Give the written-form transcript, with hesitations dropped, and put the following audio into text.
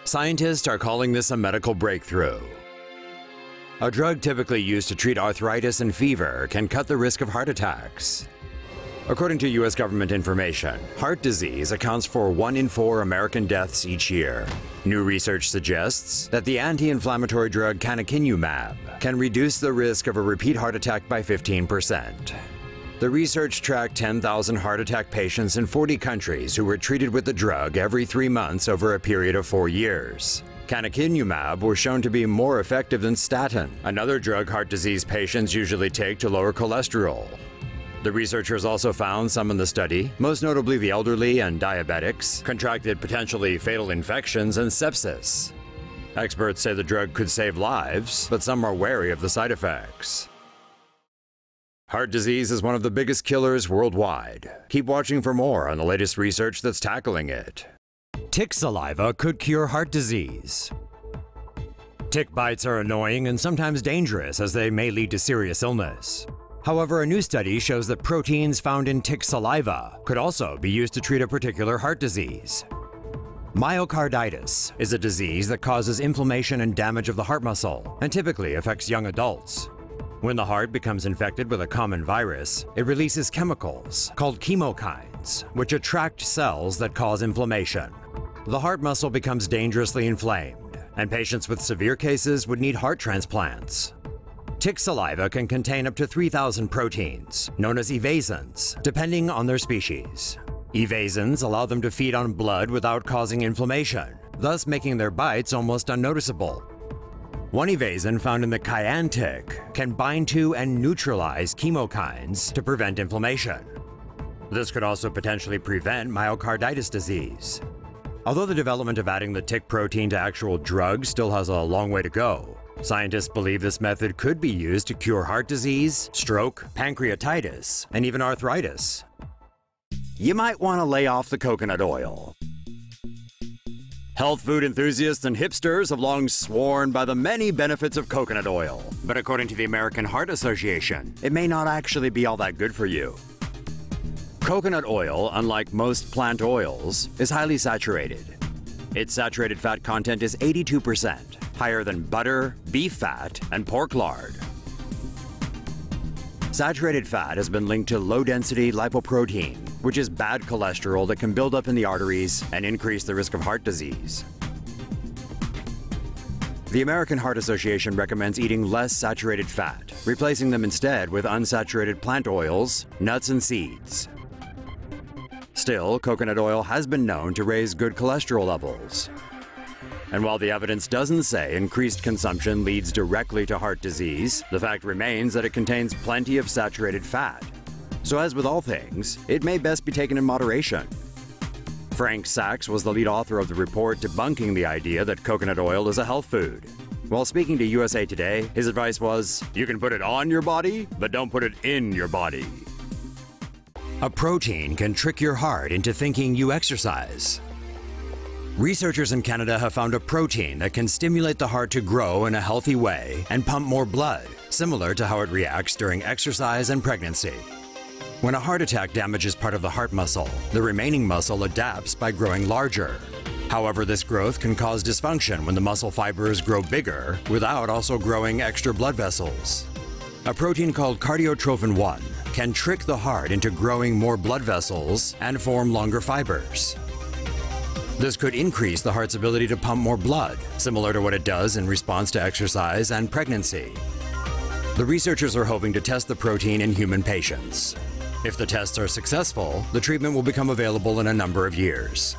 Scientists are calling this a medical breakthrough. A drug typically used to treat arthritis and fever can cut the risk of heart attacks. According to U.S. government information, heart disease accounts for 1 in 4 American deaths each year. New research suggests that the anti-inflammatory drug canakinumab can reduce the risk of a repeat heart attack by 15%. The research tracked 10,000 heart attack patients in 40 countries who were treated with the drug every 3 months over a period of 4 years. Canakinumab was shown to be more effective than statin, another drug heart disease patients usually take to lower cholesterol. The researchers also found some in the study, most notably the elderly and diabetics, contracted potentially fatal infections and sepsis. Experts say the drug could save lives, but some are wary of the side effects. Heart disease is one of the biggest killers worldwide. Keep watching for more on the latest research that's tackling it. Tick saliva could cure heart disease. Tick bites are annoying and sometimes dangerous as they may lead to serious illness. However, a new study shows that proteins found in tick saliva could also be used to treat a particular heart disease. Myocarditis is a disease that causes inflammation and damage of the heart muscle and typically affects young adults. When the heart becomes infected with a common virus, it releases chemicals called chemokines, which attract cells that cause inflammation. The heart muscle becomes dangerously inflamed, and patients with severe cases would need heart transplants. Tick saliva can contain up to 3,000 proteins, known as evasins, depending on their species. Evasins allow them to feed on blood without causing inflammation, thus making their bites almost unnoticeable. One evasin found in the cayenne tick can bind to and neutralize chemokines to prevent inflammation. This could also potentially prevent myocarditis disease. Although the development of adding the tick protein to actual drugs still has a long way to go, scientists believe this method could be used to cure heart disease, stroke, pancreatitis, and even arthritis. You might want to lay off the coconut oil. Health food enthusiasts and hipsters have long sworn by the many benefits of coconut oil. But according to the American Heart Association, it may not actually be all that good for you. Coconut oil, unlike most plant oils, is highly saturated. Its saturated fat content is 82%, higher than butter, beef fat, and pork lard. Saturated fat has been linked to low-density lipoprotein, which is bad cholesterol that can build up in the arteries and increase the risk of heart disease. The American Heart Association recommends eating less saturated fat, replacing them instead with unsaturated plant oils, nuts, and seeds. Still, coconut oil has been known to raise good cholesterol levels. And while the evidence doesn't say increased consumption leads directly to heart disease, the fact remains that it contains plenty of saturated fat. So as with all things, it may best be taken in moderation. Frank Sachs was the lead author of the report debunking the idea that coconut oil is a health food. While speaking to USA Today, his advice was, you can put it on your body, but don't put it in your body. A protein can trick your heart into thinking you exercise. Researchers in Canada have found a protein that can stimulate the heart to grow in a healthy way and pump more blood, similar to how it reacts during exercise and pregnancy. When a heart attack damages part of the heart muscle, the remaining muscle adapts by growing larger. However, this growth can cause dysfunction when the muscle fibers grow bigger without also growing extra blood vessels. A protein called cardiotrophin-1 can trick the heart into growing more blood vessels and form longer fibers. This could increase the heart's ability to pump more blood, similar to what it does in response to exercise and pregnancy. The researchers are hoping to test the protein in human patients. If the tests are successful, the treatment will become available in a number of years.